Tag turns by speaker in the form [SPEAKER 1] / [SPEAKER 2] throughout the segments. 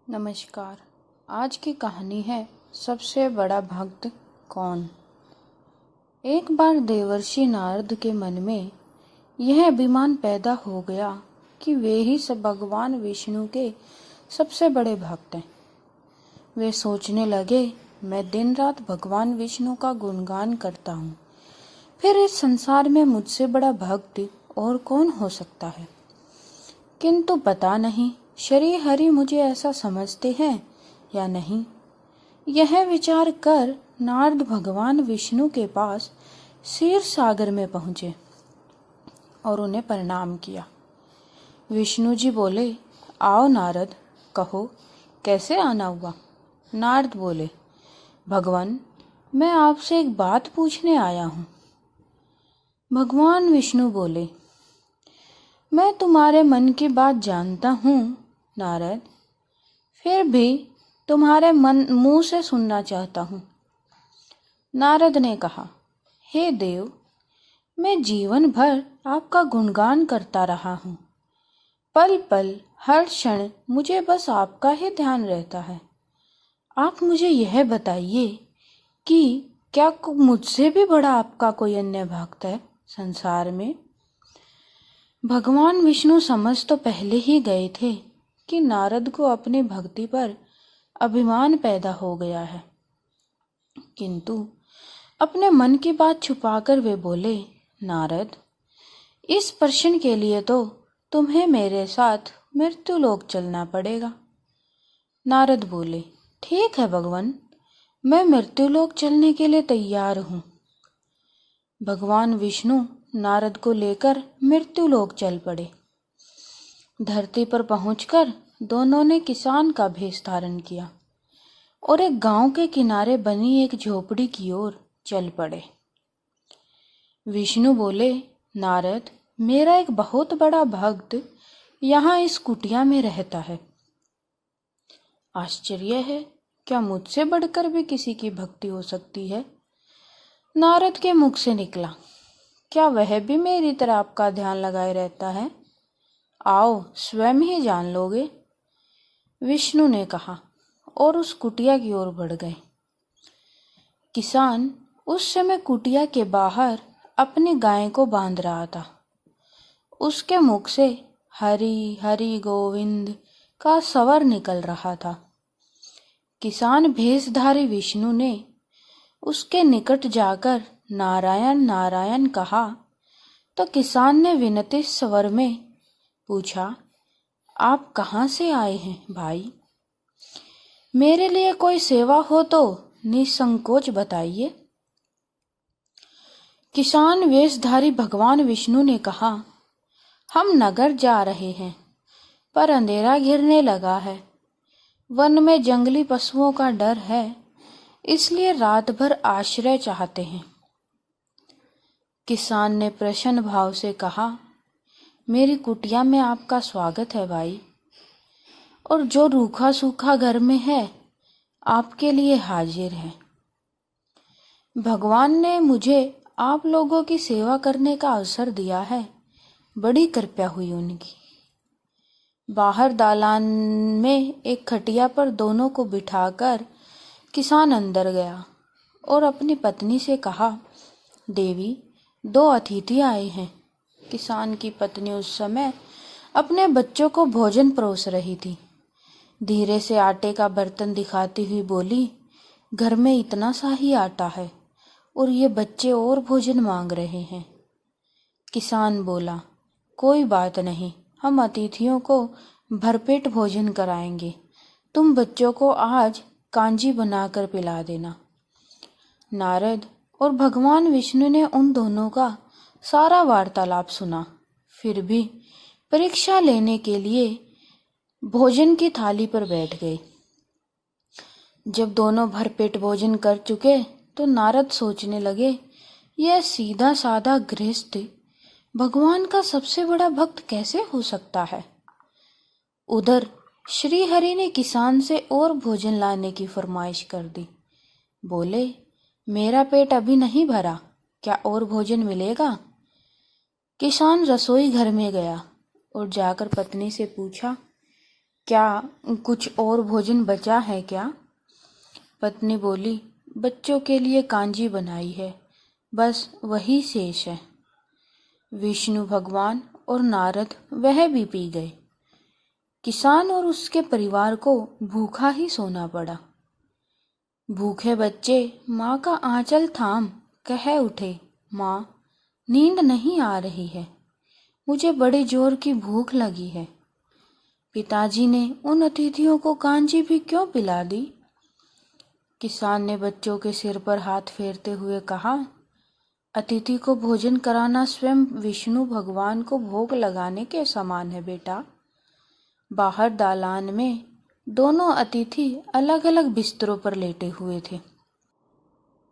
[SPEAKER 1] नमस्कार। आज की कहानी है सबसे बड़ा भक्त कौन। एक बार देवर्षि नारद के मन में यह अभिमान पैदा हो गया कि वे ही सब भगवान विष्णु के सबसे बड़े भक्त हैं। वे सोचने लगे, मैं दिन रात भगवान विष्णु का गुणगान करता हूँ, फिर इस संसार में मुझसे बड़ा भक्त और कौन हो सकता है। किंतु पता नहीं श्री हरि मुझे ऐसा समझते हैं या नहीं। यह विचार कर नारद भगवान विष्णु के पास क्षीर सागर में पहुँचे और उन्हें प्रणाम किया। विष्णु जी बोले, आओ नारद, कहो कैसे आना हुआ। नारद बोले, भगवान मैं आपसे एक बात पूछने आया हूँ। भगवान विष्णु बोले, मैं तुम्हारे मन की बात जानता हूँ नारद, फिर भी तुम्हारे मुंह से सुनना चाहता हूँ। नारद ने कहा, हे देव, मैं जीवन भर आपका गुणगान करता रहा हूँ। पल पल हर क्षण मुझे बस आपका ही ध्यान रहता है। आप मुझे यह बताइए कि क्या मुझसे भी बड़ा आपका कोई अन्य भक्त है संसार में। भगवान विष्णु समझ तो पहले ही गए थे कि नारद को अपनी भक्ति पर अभिमान पैदा हो गया है, किंतु अपने मन की बात छुपाकर वे बोले, नारद, इस प्रश्न के लिए तो तुम्हें मेरे साथ मृत्युलोक चलना पड़ेगा। नारद बोले, ठीक है भगवान, मैं मृत्युलोक चलने के लिए तैयार हूँ। भगवान विष्णु नारद को लेकर मृत्युलोक चल पड़े। धरती पर पहुंचकर दोनों ने किसान का भेष धारण किया और एक गांव के किनारे बनी एक झोपड़ी की ओर चल पड़े। विष्णु बोले, नारद, मेरा एक बहुत बड़ा भक्त यहाँ इस कुटिया में रहता है। आश्चर्य है, क्या मुझसे बढ़कर भी किसी की भक्ति हो सकती है। नारद के मुख से निकला, क्या वह भी मेरी तरह आपका ध्यान लगाए रहता है। आओ स्वयं ही जान लोगे। विष्णु ने कहा और उस कुटिया की ओर बढ़ गए। किसान उस समय कुटिया के बाहर अपनी गाय को बांध रहा था। उसके मुख से हरि हरि गोविंद का स्वर निकल रहा था। किसान भेषधारी विष्णु ने उसके निकट जाकर नारायण नारायण कहा तो किसान ने विनती स्वर में पूछा, आप कहाँ से आए हैं भाई। मेरे लिए कोई सेवा हो तो निसंकोच बताइए। किसान वेशधारी भगवान विष्णु ने कहा, हम नगर जा रहे हैं पर अंधेरा घिरने लगा है। वन में जंगली पशुओं का डर है, इसलिए रात भर आश्रय चाहते हैं। किसान ने प्रसन्न भाव से कहा, मेरी कुटिया में आपका स्वागत है भाई, और जो रूखा सूखा घर में है आपके लिए हाजिर है। भगवान ने मुझे आप लोगों की सेवा करने का अवसर दिया है, बड़ी कृपया हुई उनकी। बाहर दालान में एक खटिया पर दोनों को बिठाकर किसान अंदर गया और अपनी पत्नी से कहा, देवी, दो अतिथि आए हैं। किसान की पत्नी उस समय अपने बच्चों को भोजन परोस रही थी। धीरे से आटे का बर्तन दिखाती हुई बोली, घर में इतना सा ही आटा है और ये बच्चे और भोजन मांग रहे हैं। किसान बोला, कोई बात नहीं, हम अतिथियों को भरपेट भोजन कराएंगे। तुम बच्चों को आज कांजी बनाकर पिला देना। नारद और भगवान विष्णु ने उन दोनों का सारा वार्तालाप सुना, फिर भी परीक्षा लेने के लिए भोजन की थाली पर बैठ गए। जब दोनों भरपेट भोजन कर चुके तो नारद सोचने लगे, यह सीधा साधा गृहस्थ भगवान का सबसे बड़ा भक्त कैसे हो सकता है। उधर श्री हरि ने किसान से और भोजन लाने की फरमाइश कर दी। बोले, मेरा पेट अभी नहीं भरा, क्या और भोजन मिलेगा। किसान रसोई घर में गया और जाकर पत्नी से पूछा, क्या कुछ और भोजन बचा है क्या? पत्नी बोली, बच्चों के लिए कांजी बनाई है, बस वही शेष है। विष्णु भगवान और नारद वह भी पी गए। किसान और उसके परिवार को भूखा ही सोना पड़ा। भूखे बच्चे माँ का आंचल थाम कह उठे, माँ, नींद नहीं आ रही है, मुझे बड़े जोर की भूख लगी है। पिताजी ने उन अतिथियों को कांजी भी क्यों पिला दी? किसान ने बच्चों के सिर पर हाथ फेरते हुए कहा, अतिथि को भोजन कराना स्वयं विष्णु भगवान को भोग लगाने के समान है बेटा। बाहर दालान में दोनों अतिथि अलग अलग बिस्तरों पर लेटे हुए थे।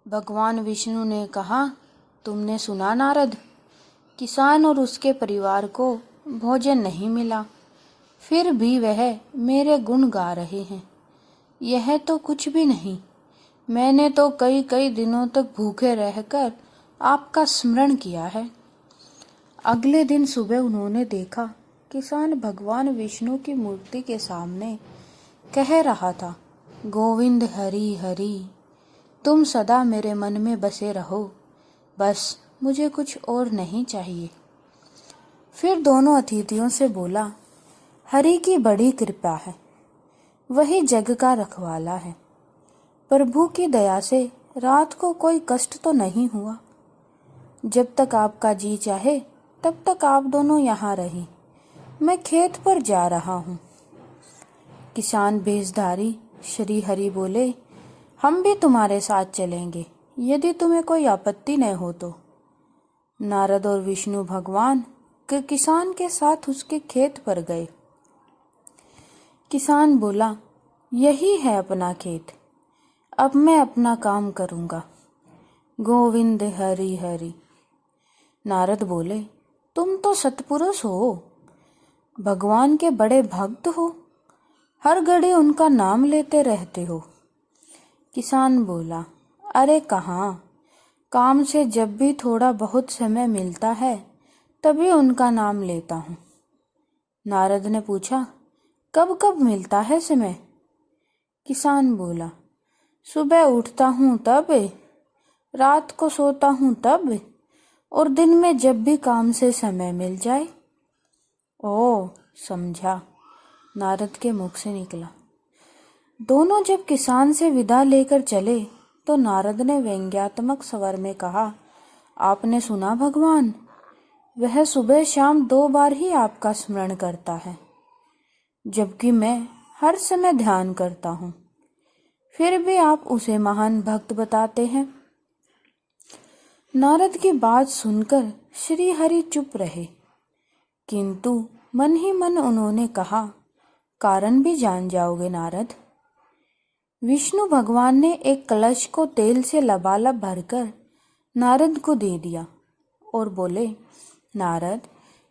[SPEAKER 1] भगवान विष्णु ने कहा, तुमने सुना नारद, किसान और उसके परिवार को भोजन नहीं मिला, फिर भी वह मेरे गुण गा रहे हैं। यह तो कुछ भी नहीं, मैंने तो कई कई दिनों तक भूखे रहकर आपका स्मरण किया है। अगले दिन सुबह उन्होंने देखा किसान भगवान विष्णु की मूर्ति के सामने कह रहा था, गोविंद हरि हरि, तुम सदा मेरे मन में बसे रहो, बस मुझे कुछ और नहीं चाहिए। फिर दोनों अतिथियों से बोला, हरि की बड़ी कृपा है, वही जग का रखवाला है। प्रभु की दया से रात को कोई कष्ट तो नहीं हुआ। जब तक आपका जी चाहे तब तक आप दोनों यहाँ रहिए, मैं खेत पर जा रहा हूँ। किसान भेषधारी श्री हरि बोले, हम भी तुम्हारे साथ चलेंगे, यदि तुम्हें कोई आपत्ति न हो तो। नारद और विष्णु भगवान किसान के साथ उसके खेत पर गए। किसान बोला, यही है अपना खेत, अब मैं अपना काम करूँगा। गोविंद हरि हरि। नारद बोले, तुम तो सत्पुरुष हो, भगवान के बड़े भक्त हो, हर घड़ी उनका नाम लेते रहते हो। किसान बोला, अरे कहाँ, काम से जब भी थोड़ा बहुत समय मिलता है तभी उनका नाम लेता हूँ। नारद ने पूछा, कब कब मिलता है समय? किसान बोला, सुबह उठता हूँ तब, रात को सोता हूँ तब, और दिन में जब भी काम से समय मिल जाए। ओ, समझा, नारद के मुख से निकला। दोनों जब किसान से विदा लेकर चले तो नारद ने व्यंग्यात्मक स्वर में कहा, आपने सुना भगवान, वह सुबह शाम 2 बार ही आपका स्मरण करता है, जबकि मैं हर समय ध्यान करता हूँ, फिर भी आप उसे महान भक्त बताते हैं। नारद की बात सुनकर श्री हरि चुप रहे, किंतु मन ही मन उन्होंने कहा, कारण भी जान जाओगे नारद। विष्णु भगवान ने एक कलश को तेल से लबालब भरकर नारद को दे दिया और बोले, नारद,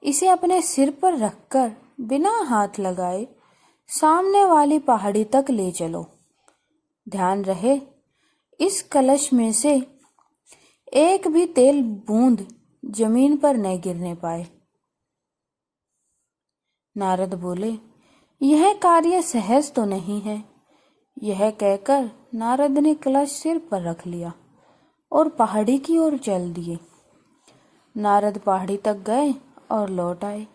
[SPEAKER 1] इसे अपने सिर पर रखकर बिना हाथ लगाए सामने वाली पहाड़ी तक ले चलो। ध्यान रहे, इस कलश में से एक भी तेल बूंद जमीन पर न गिरने पाए। नारद बोले, यह कार्य सहज तो नहीं है। यह कहकर नारद ने कलश सिर पर रख लिया और पहाड़ी की ओर चल दिए। नारद पहाड़ी तक गए और लौट आए।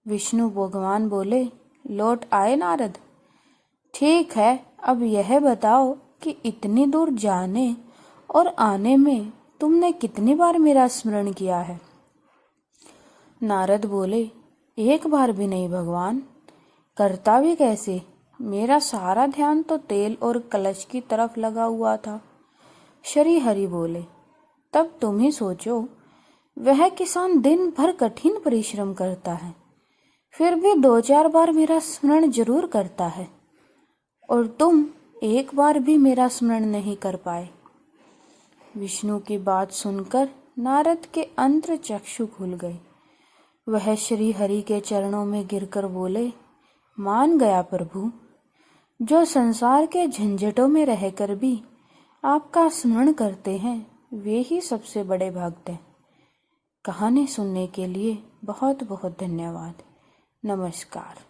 [SPEAKER 1] विष्णु भगवान बोले, लौट आए नारद? ठीक है, अब यह बताओ कि इतनी दूर जाने और आने में तुमने कितनी बार मेरा स्मरण किया है? नारद बोले, एक बार भी नहीं भगवान। करता भी कैसे? मेरा सारा ध्यान तो तेल और कलश की तरफ लगा हुआ था। श्री हरि बोले, तब तुम ही सोचो, वह किसान दिन भर कठिन परिश्रम करता है, फिर भी 2-4 बार मेरा स्मरण जरूर करता है, और तुम एक बार भी मेरा स्मरण नहीं कर पाए। विष्णु की बात सुनकर नारद के अंतर चक्षु खुल गए। वह श्री हरि के चरणों में गिरकर बोले, मान गया प्रभु, जो संसार के झंझटों में रहकर भी आपका स्मरण करते हैं वे ही सबसे बड़े भक्त हैं। कहानी सुनने के लिए बहुत बहुत धन्यवाद। नमस्कार।